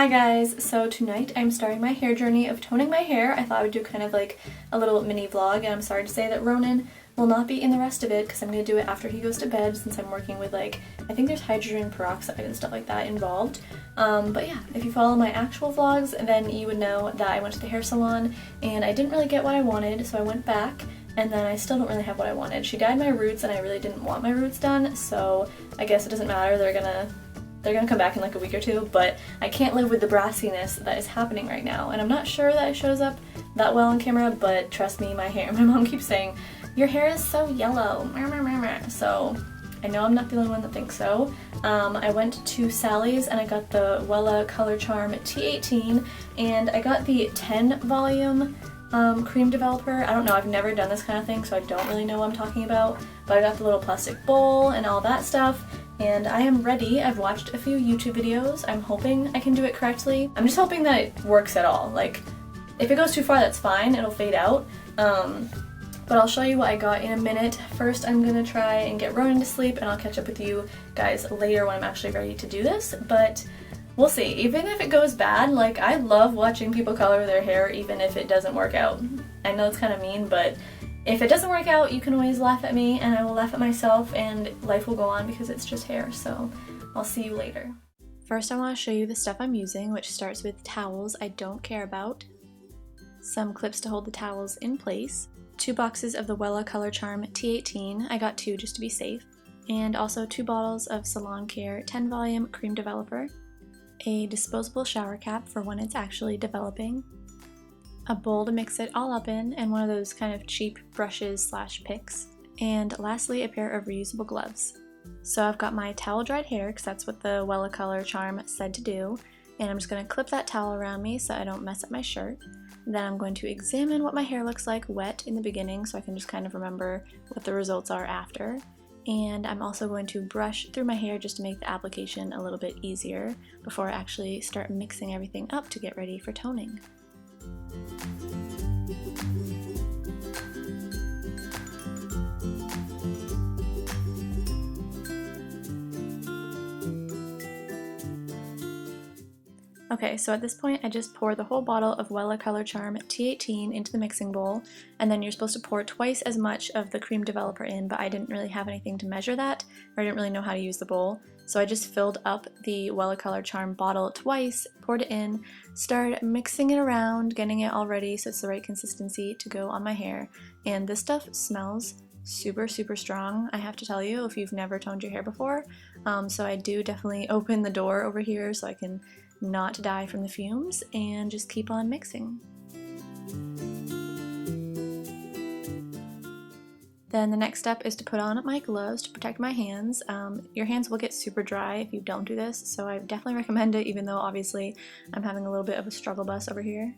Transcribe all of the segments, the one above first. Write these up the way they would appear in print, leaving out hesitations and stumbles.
Hi guys, so tonight I'm starting my hair journey of toning my hair. I thought I would do kind of like a little mini vlog, and I'm sorry to say that Ronan will not be in the rest of it because I'm going to do it after he goes to bed, since I'm working with I think there's hydrogen peroxide and stuff like that involved. But yeah, if you follow my actual vlogs, then you would know that I went to the hair salon and I didn't really get what I wanted, so I went back and then I still don't really have what I wanted. She dyed my roots and I really didn't want my roots done, so I guess it doesn't matter. They're gonna come back in like a week or two, but I can't live with the brassiness that is happening right now. And I'm not sure that it shows up that well on camera, but trust me, my mom keeps saying, your hair is so yellow. So I know I'm not the only one that thinks so. I went to Sally's and I got the Wella Color Charm T18, and I got the 10 volume cream developer. I don't know, I've never done this kind of thing, so I don't really know what I'm talking about, but I got the little plastic bowl and all that stuff. And I am ready. I've watched a few YouTube videos. I'm hoping I can do it correctly. I'm just hoping that it works at all. Like, if it goes too far, that's fine. It'll fade out. But I'll show you what I got in a minute. First, I'm gonna try and get Ronan to sleep, and I'll catch up with you guys later when I'm actually ready to do this. But we'll see. Even if it goes bad, like, I love watching people color their hair even if it doesn't work out. I know it's kind of mean, but if it doesn't work out, you can always laugh at me and I will laugh at myself, and life will go on because it's just hair. So I'll see you later. First, I want to show you the stuff I'm using, which starts with towels I don't care about, some clips to hold the towels in place, 2 boxes of the Wella Color Charm T18, I got 2 just to be safe, and also 2 bottles of Salon Care 10 volume cream developer, a disposable shower cap for when it's actually developing, a bowl to mix it all up in, and one of those kind of cheap brushes / picks, and lastly a pair of reusable gloves. So I've got my towel dried hair, because that's what the Wella Color Charm said to do, and I'm just going to clip that towel around me so I don't mess up my shirt. Then I'm going to examine what my hair looks like wet in the beginning so I can just kind of remember what the results are after. And I'm also going to brush through my hair just to make the application a little bit easier before I actually start mixing everything up to get ready for toning. Okay, so at this point I just pour the whole bottle of Wella Color Charm T18 into the mixing bowl, and then you're supposed to pour twice as much of the cream developer in, but I didn't really have anything to measure that, or I didn't really know how to use the bowl, so I just filled up the Wella Color Charm bottle twice, poured it in, started mixing it around, getting it all ready so it's the right consistency to go on my hair, and this stuff smells super strong, I have to tell you, if you've never toned your hair before. So I do definitely open the door over here so I can not die from the fumes and just keep on mixing. Then the next step is to put on my gloves to protect my hands. Your hands will get super dry if you don't do this, so I definitely recommend it, even though obviously I'm having a little bit of a struggle bus over here.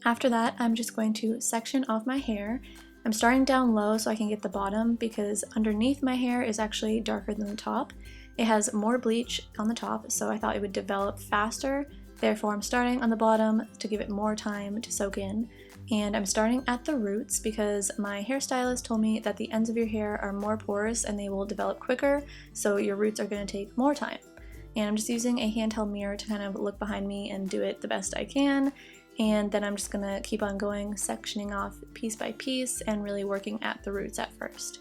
After that, I'm just going to section off my hair. I'm starting down low so I can get the bottom, because underneath my hair is actually darker than the top. It has more bleach on the top, so I thought it would develop faster. Therefore, I'm starting on the bottom to give it more time to soak in. And I'm starting at the roots because my hairstylist told me that the ends of your hair are more porous and they will develop quicker, so your roots are going to take more time. And I'm just using a handheld mirror to kind of look behind me and do it the best I can. And then I'm just going to keep on going, sectioning off piece by piece and really working at the roots at first.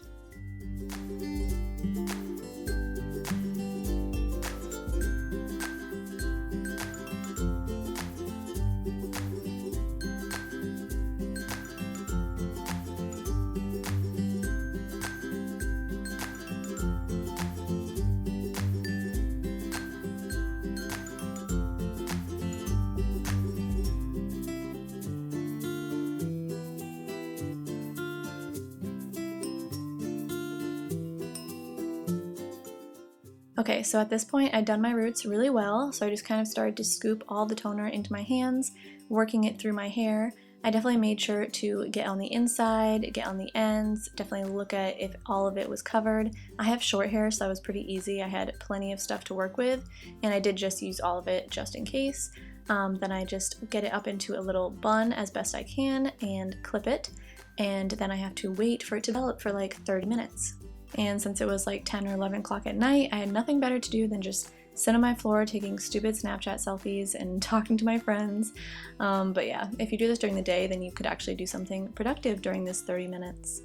Okay, so at this point I'd done my roots really well, so I just kind of started to scoop all the toner into my hands, working it through my hair. I definitely made sure to get on the inside, get on the ends, definitely look at if all of it was covered. I have short hair, so that was pretty easy. I had plenty of stuff to work with, and I did just use all of it just in case. Then I just get it up into a little bun as best I can and clip it, and then I have to wait for it to develop for like 30 minutes. And since it was like 10 or 11 o'clock at night, I had nothing better to do than just sit on my floor taking stupid Snapchat selfies and talking to my friends. But yeah, if you do this during the day, then you could actually do something productive during this 30 minutes.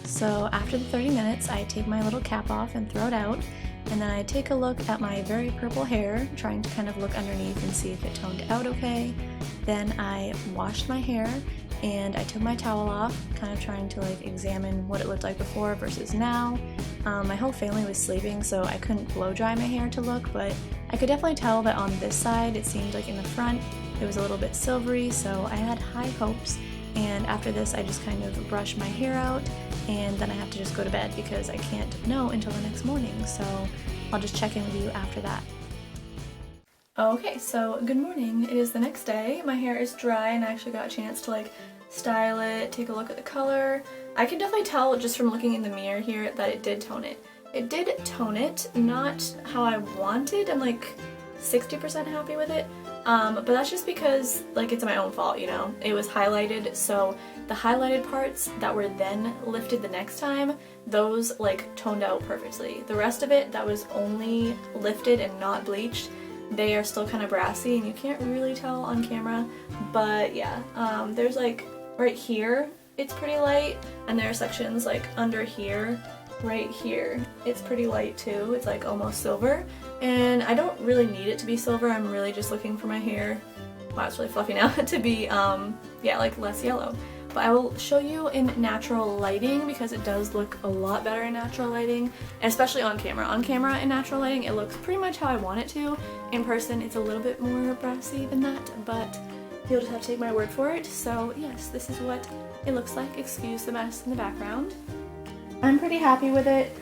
So after the 30 minutes, I take my little cap off and throw it out, and then I take a look at my very purple hair, trying to kind of look underneath and see if it toned out okay. Then I washed my hair, and I took my towel off, kind of trying to like examine what it looked like before versus now. My whole family was sleeping, so I couldn't blow dry my hair to look, but I could definitely tell that on this side, it seemed like in the front, it was a little bit silvery, so I had high hopes. And after this, I just kind of brush my hair out, and then I have to just go to bed because I can't know until the next morning, so I'll just check in with you after that. Okay, so good morning. It is the next day. My hair is dry and I actually got a chance to like style it, take a look at the color. I can definitely tell just from looking in the mirror here that it did tone it. It did tone it, not how I wanted. I'm like 60% happy with it. But that's just because like it's my own fault, you know. It was highlighted, so the highlighted parts that were then lifted the next time, those like toned out perfectly. The rest of it that was only lifted and not bleached, they are still kind of brassy and you can't really tell on camera. But yeah, there's like right here it's pretty light, and there are sections like under here, right here, it's pretty light too. It's like almost silver, and I don't really need it to be silver. I'm really just looking for my hair, wow, it's really fluffy now, to be yeah, like less yellow. But I will show you in natural lighting because it does look a lot better in natural lighting, and especially on camera. On camera in natural lighting it looks pretty much how I want it to. In person it's a little bit more brassy than that, but you'll just have to take my word for it. So yes, this is what it looks like. Excuse the mess in the background. I'm pretty happy with it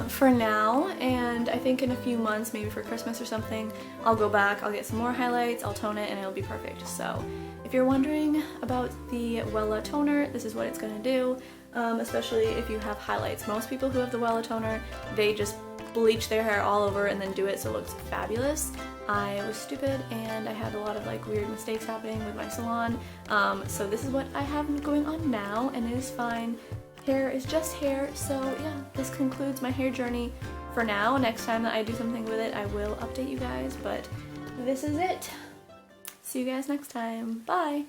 for now, and I think in a few months, maybe for Christmas or something, I'll go back, I'll get some more highlights, I'll tone it, and it'll be perfect. So if you're wondering about the Wella toner, this is what it's going to do, especially if you have highlights. Most people who have the Wella toner, they just bleach their hair all over and then do it so it looks fabulous. I was stupid and I had a lot of like weird mistakes happening with my salon, so this is what I have going on now, and it is fine. Hair is just hair, so yeah, this concludes my hair journey for now. Next time that I do something with it, I will update you guys, but this is it. See you guys next time. Bye!